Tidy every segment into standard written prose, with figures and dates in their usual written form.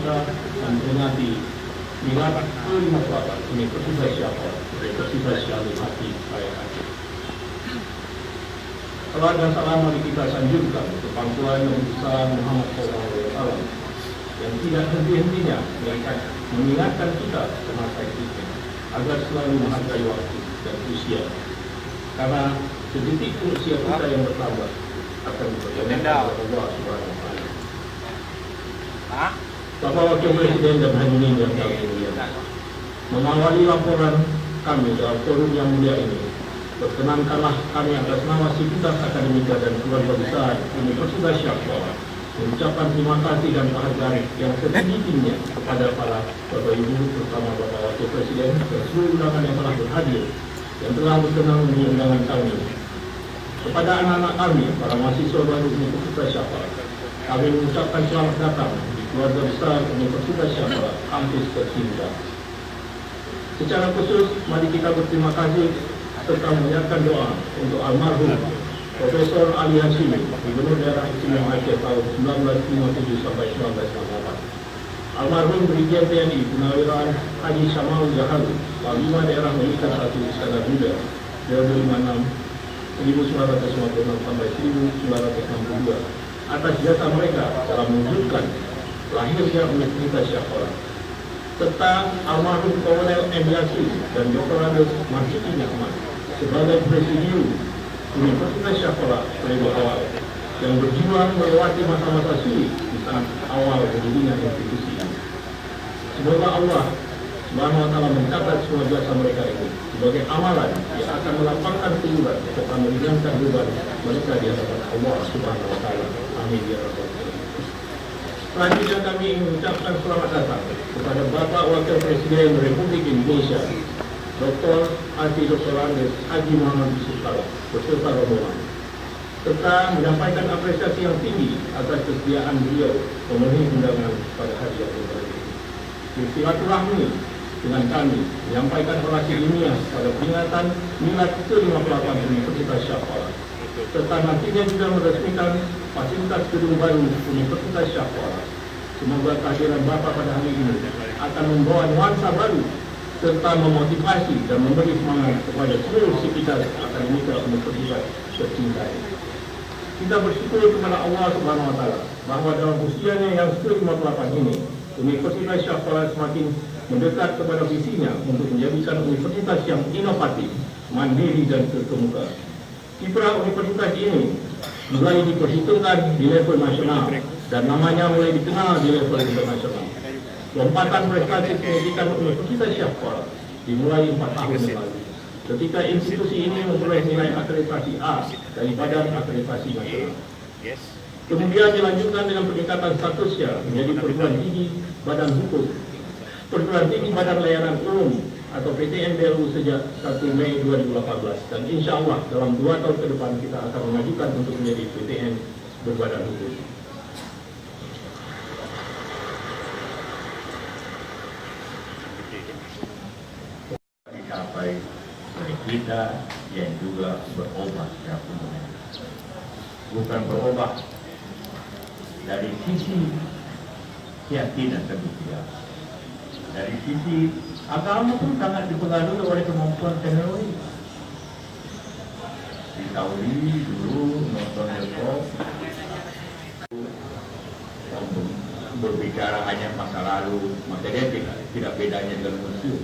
kita memperingati milad ke-58 Universitas Syafar, Universitas Syarif Hati Ayat. Salam dan salam mari kita sanjungkan untuk pangkuan Nabi besar Muhammad SAW yang tidak henti-hentinya mengingatkan kita semasa kita agar selalu menghargai waktu dan usia, karena sedetik usia kita yang bertambah akan diperkenalkan oleh Allah Subhanahu wa Ta'ala. Bapak Wakil Presiden dan hadirin yang kami muliakan, mengawali laporan kami dalam forum yang mulia ini, berkenankanlah kami atas nama Sivitas Akademika dan Keluarga Besar Universitas Syafar mengucapkan terima kasih dan penghargaan yang setinggi-tingginya kepada para Bapak Ibu, terutama Bapak Wakil Presiden dan seluruh undangan yang telah berhadir yang telah berkenan memenuhi undangan kami. Kepada anak-anak kami, para mahasiswa baru Universitas Syafar, kami mengucapkan selamat datang di Keluarga Besar Universitas Syafar, kampus tercinta. Secara khusus, mari kita berterima kasih serta menyiapkan doa untuk almarhum Profesor Ali Hashimi, Gubernur Daerah Istimewa Aceh tahun 1957 sampai 1968. Almarhum Brigjen TNI Purnawirawan Haji Syama'ul Zaharu, Panglima Daerah Militer 1 Iskandar Muda, periode 56 1956 sampai 1962, atas jasa mereka dalam mewujudkan lahirnya Universitas Syafar, serta almarhum Kolonel M. Yasin dan Dr. Andes Marsyidi Ahmad sebagai Presidium Universitas Syafar periode awal yang berjuang melewati masa-masa sulit di saat awal berdirinya institusi ini. Semoga Allah Subhanahu wa Ta'ala mencatat semua jasa mereka ini sebagai amalan yang akan melapangkan kehidupan serta meringankan beban mereka di hadapan Allah Subhanahu wa Ta'ala. Amin ya rabbal alamin. Selanjutnya kami ingin mengucapkan selamat datang kepada Bapak Wakil Presiden Republik Indonesia Dr. Haji Dr. Andes Haji Muhammad Yusuf Kala beserta rombongan, serta menyampaikan apresiasi yang tinggi atas kesediaan beliau memenuhi undangan pada hari yang baru ini. Bersilaturahmi dengan kami menyampaikan orasi ilmiah pada peringatan milad ke-58 Universitas Syafar, serta nantinya juga meresmikan fasilitas gedung baru Universitas Syafar. Semoga kehadiran Bapak pada hari ini akan membawa nuansa baru serta memotivasi dan memberi semangat kepada seluruh sivitas akademika Universitas tercinta ini. Kita bersyukur kepada Allah Subhanahu wa Ta'ala bahwa dalam usianya yang ke-58 ini, Universitas Syafar semakin mendekat kepada visinya untuk menjadikan universitas yang inovatif, mandiri dan terkemuka. Kiprah universitas ini mulai diperhitungkan di level nasional dan namanya mulai dikenal di level internasional. Lompatan prestasi pendidikan Universitas Syafar dimulai 4 tahun yang lalu, ketika institusi ini memperoleh nilai akreditasi A dari Badan Akreditasi Nasional. Kemudian dilanjutkan dengan peningkatan statusnya menjadi perguruan tinggi Badan Hukum, perguruan tinggi Badan Layanan Umum atau PTN BLU sejak 1 Mei 2018, dan insya Allah dalam 2 tahun ke depan kita akan mengajukan untuk menjadi PTN berbadan hukum. Dicapai oleh kita yang juga berubah secara fundamental, bukan berubah dari sisi keyakinan tentu tidak. Dari sisi agama pun sangat dipengaruhi oleh kemampuan teknologi. Di Saudi dulu nonton laptop, berbicara hanya masa lalu, maka dia tidak bedanya dengan musuh.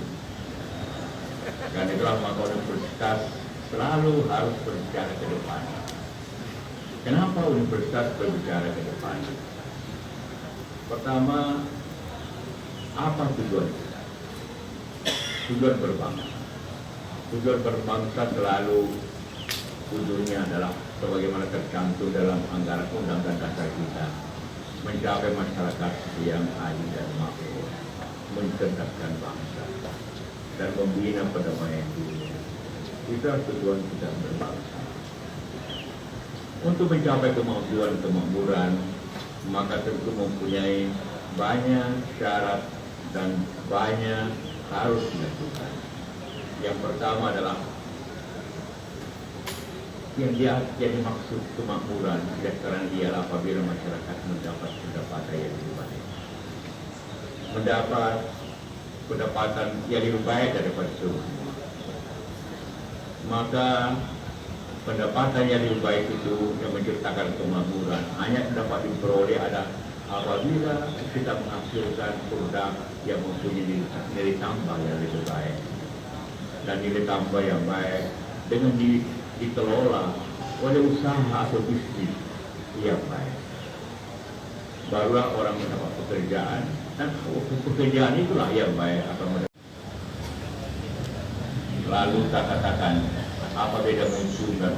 Dan itulah maka universitas selalu harus berbicara ke depan. Kenapa universitas berbicara ke depan? Pertama, apa tujuan kita? Tujuan berbangsa. Tujuan berbangsa selalu ujungnya adalah sebagaimana tercantum dalam anggaran undang-undang dasar kita, mencapai masyarakat yang adil dan makmur, mencerdaskan bangsa, dan membina perdamaian dunia. Itulah tujuan kita berbangsa. Untuk mencapai kemajuan kemakmuran, maka tentu mempunyai banyak syarat dan banyak harus dilakukan. Yang pertama adalah yang dimaksud kemakmuran kesejahteraan ialah apabila masyarakat mendapat pendapatan yang lebih baik. mendapat pendapatan yang lebih baik daripada itu. Maka pendapatan yang lebih baik itu yang menciptakan kemakmuran hanya dapat diperoleh apabila kita menghasilkan produk yang mempunyai nilai tambah yang lebih baik, dan nilai tambah yang baik dengan dikelola oleh usaha atau bisnis yang baik, barulah orang mendapat pekerjaan, dan pekerjaan itulah yang baik akan mendapat. Lalu katakan apa beda muncul dan